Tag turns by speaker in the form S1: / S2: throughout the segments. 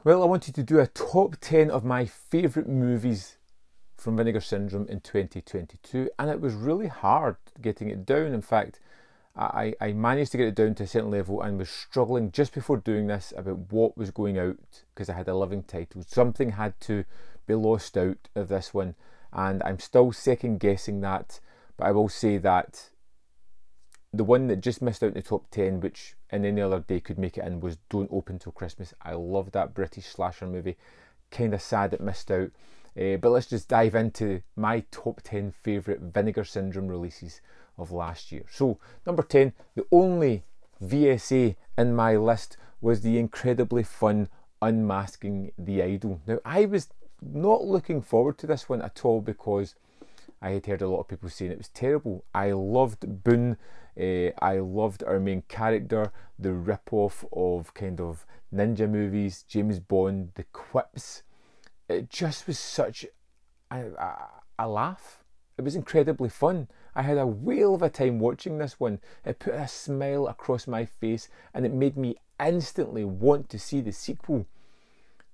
S1: Well, I wanted to do a top 10 of my favourite movies from Vinegar Syndrome in 2022, and it was really hard getting it down. In fact, I managed to get it down to a certain level and was struggling just before doing this about what was going out because I had a living title. Something had to be lost out of this one, and I'm still second guessing that, but I will say that the one that just missed out in the top 10, which in any other day could make it in, was Don't Open Till Christmas. I love that British slasher movie. Kind of sad it missed out. But let's just dive into my top 10 favourite Vinegar Syndrome releases of last year. So, number 10, the only VSA in my list was the incredibly fun Unmasking the Idol. Now, I was not looking forward to this one at all because I had heard a lot of people saying it was terrible. I loved Boone. I loved our main character, the rip-off of kind of ninja movies, James Bond, the quips. It just was such a laugh. It was incredibly fun. I had a whale of a time watching this one. It put a smile across my face and it made me instantly want to see the sequel.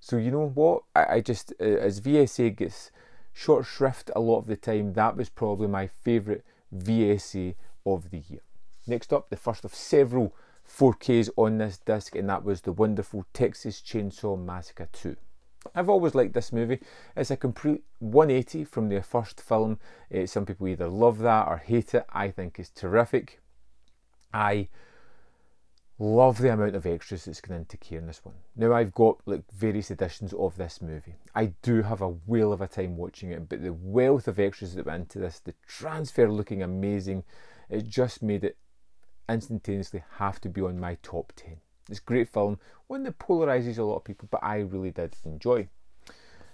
S1: So you know what? I just, as VSA gets short shrift a lot of the time, that was probably my favourite VSA of the year. Next up, the first of several 4Ks on this disc, and that was the wonderful Texas Chainsaw Massacre 2. I've always liked this movie. It's a complete 180 from the first film. Some people either love that or hate it. I think it's terrific. I love the amount of extras that's gone into care in this one. Now I've got like various editions of this movie. I do have a whale of a time watching it, but the wealth of extras that went into this, the transfer looking amazing, it just made it instantaneously have to be on my top 10. It's a great film, one that polarises a lot of people, but I really did enjoy.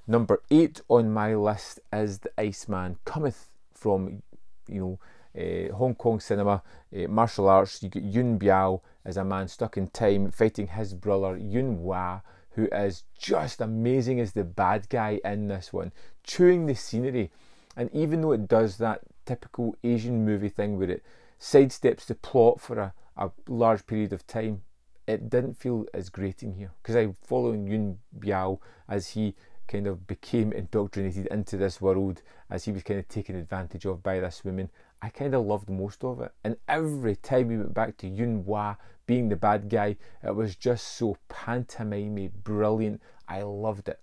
S1: Number 8 on my list is The Iceman Cometh from, Hong Kong cinema, martial arts. You get Yuen Biao as a man stuck in time fighting his brother Yuen Hua, who is just amazing as the bad guy in this one, chewing the scenery. And even though it does that typical Asian movie thing where it sidesteps the plot for a large period of time, it didn't feel as grating here, because I'm following Yuen Biao as he kind of became indoctrinated into this world, as he was kind of taken advantage of by this woman. I kind of loved most of it, and every time we went back to Yuen Hua being the bad guy, it was just so pantomime brilliant. I loved it.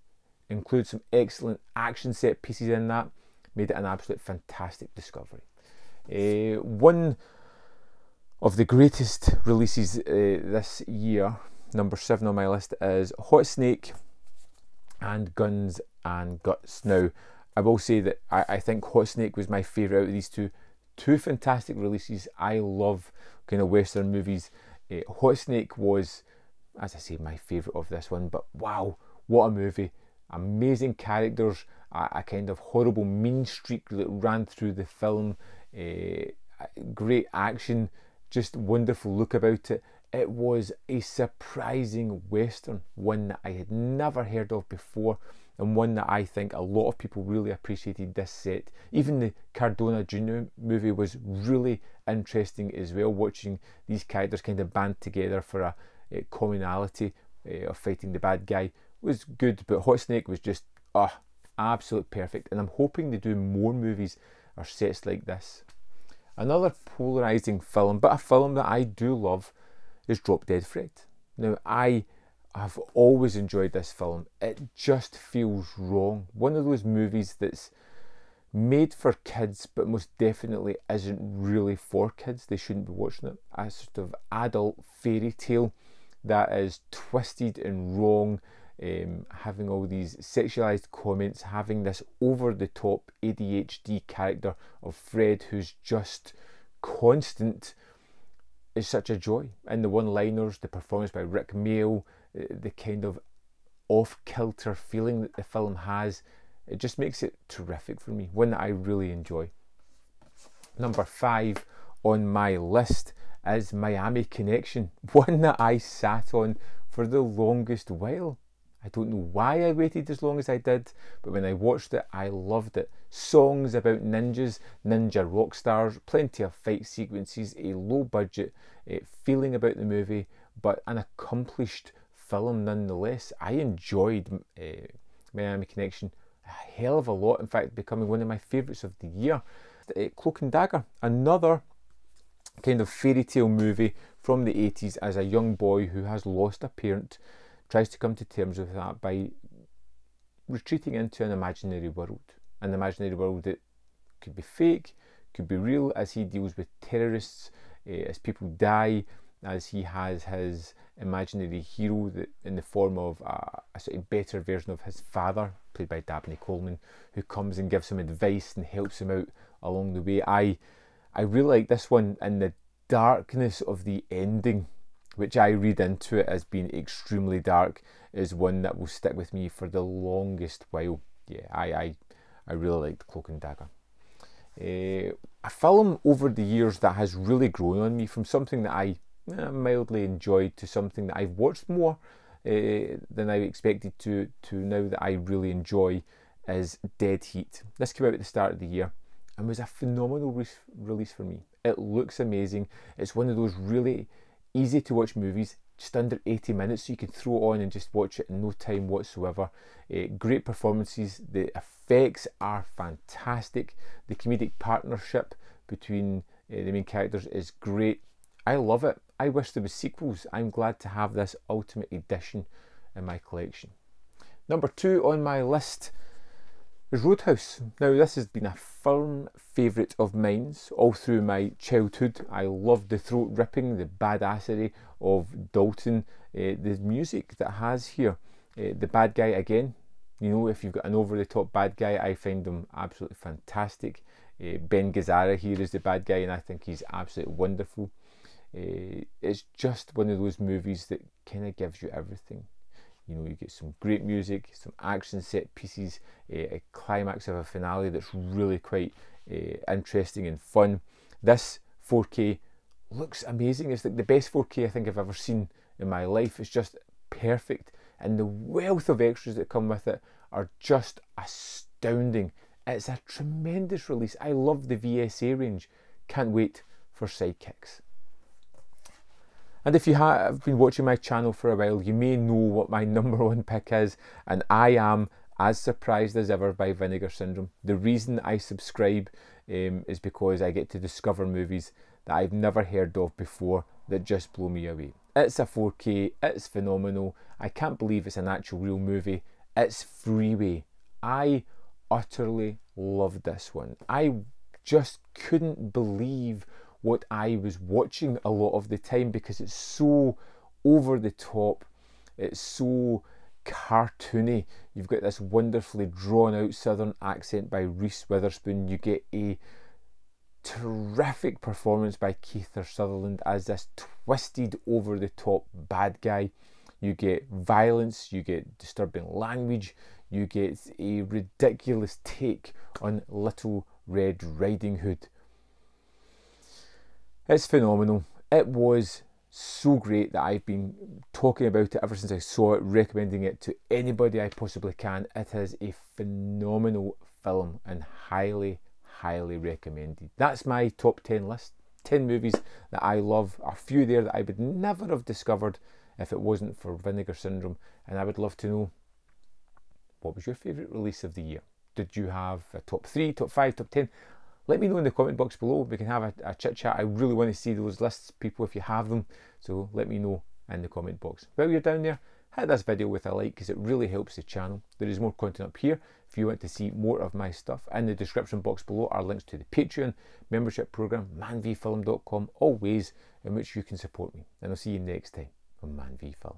S1: Includes some excellent action set pieces in that, made it an absolute fantastic discovery. One of the greatest releases this year, number 7 on my list, is Hot Snake and Guns and Guts. Now, I will say that I think Hot Snake was my favourite out of these two. Two fantastic releases. I love kind of Western movies. Hot Snake was, as I say, my favourite of this one, but wow, what a movie. Amazing characters, a kind of horrible mean streak that ran through the film, great action, just wonderful look about it. It was a surprising Western, one that I had never heard of before, and one that I think a lot of people really appreciated this set. Even the Cardona Jr. movie was really interesting as well, watching these characters kind of band together for a commonality of fighting the bad guy was good, but Hot Snake was just absolute perfect, and I'm hoping they do more movies or sets like this. Another polarising film, but a film that I do love, is Drop Dead Fred. Now, I have always enjoyed this film. It just feels wrong. One of those movies that's made for kids, but most definitely isn't really for kids. They shouldn't be watching it. A sort of adult fairy tale that is twisted and wrong, having all these sexualized comments, having this over-the-top ADHD character of Fred who's just constant, is such a joy. And the one-liners, the performance by Rick Mail, the kind of off-kilter feeling that the film has, it just makes it terrific for me, one that I really enjoy. Number 5 on my list is Miami Connection, one that I sat on for the longest while. I don't know why I waited as long as I did, but when I watched it, I loved it. Songs about ninjas, ninja rock stars, plenty of fight sequences, a low budget feeling about the movie, but an accomplished film nonetheless. I enjoyed Miami Connection a hell of a lot, in fact becoming one of my favourites of the year. Cloak and Dagger, another kind of fairy tale movie from the 80s, as a young boy who has lost a parent tries to come to terms with that by retreating into an imaginary world that could be fake, could be real, as he deals with terrorists, as people die, as he has his imaginary hero that in the form of a sort of better version of his father, played by Dabney Coleman, who comes and gives him advice and helps him out along the way. I really like this one, and the darkness of the ending, which I read into it as being extremely dark, is one that will stick with me for the longest while. Yeah, I really liked Cloak and Dagger. A film over the years that has really grown on me, from something that I mildly enjoyed to something that I've watched more than I expected to now that I really enjoy, is Dead Heat. This came out at the start of the year and was a phenomenal release for me. It looks amazing. It's one of those really easy to watch movies, just under 80 minutes, so you can throw it on and just watch it in no time whatsoever. Great performances, the effects are fantastic, the comedic partnership between the main characters is great. I love it. I wish there was sequels. I'm glad to have this ultimate edition in my collection. Number 2 on my list is Roadhouse. Now, this has been a firm favourite of mine all through my childhood. I loved the throat ripping, the badassery of Dalton, the music that has here. The bad guy, again, you know, if you've got an over-the-top bad guy, I find them absolutely fantastic. Ben Gazzara here is the bad guy, and I think he's absolutely wonderful. It's just one of those movies that kind of gives you everything. You know, you get some great music, some action set pieces, a climax of a finale that's really quite interesting and fun. This 4K looks amazing. It's like the best 4K I think I've ever seen in my life. It's just perfect, and the wealth of extras that come with it are just astounding. It's a tremendous release. I love the VSA range. Can't wait for Sidekicks. And if you have been watching my channel for a while, you may know what my number 1 pick is, and I am as surprised as ever by Vinegar Syndrome. The reason I subscribe is because I get to discover movies that I've never heard of before that just blow me away. It's a 4K, it's phenomenal. I can't believe it's an actual real movie. It's Freeway. I utterly loved this one. I just couldn't believe what I was watching a lot of the time, because it's so over the top, it's so cartoony. You've got this wonderfully drawn out southern accent by Reese Witherspoon. You get a terrific performance by Kiefer Sutherland as this twisted over the top bad guy. You get violence, you get disturbing language, you get a ridiculous take on Little Red Riding Hood. It's phenomenal. It was so great that I've been talking about it ever since I saw it, recommending it to anybody I possibly can. It is a phenomenal film and highly, highly recommended. That's my top 10 list. 10 movies that I love. A few there that I would never have discovered if it wasn't for Vinegar Syndrome. And I would love to know, what was your favourite release of the year? Did you have a top 3, top 5, top 10? Let me know in the comment box below. We can have a chit chat. I really want to see those lists, people, if you have them. So let me know in the comment box. While you're down there, hit this video with a like, because it really helps the channel. There is more content up here if you want to see more of my stuff. In the description box below are links to the Patreon membership program, manvfilm.com, all ways in which you can support me. And I'll see you next time on ManVFilm.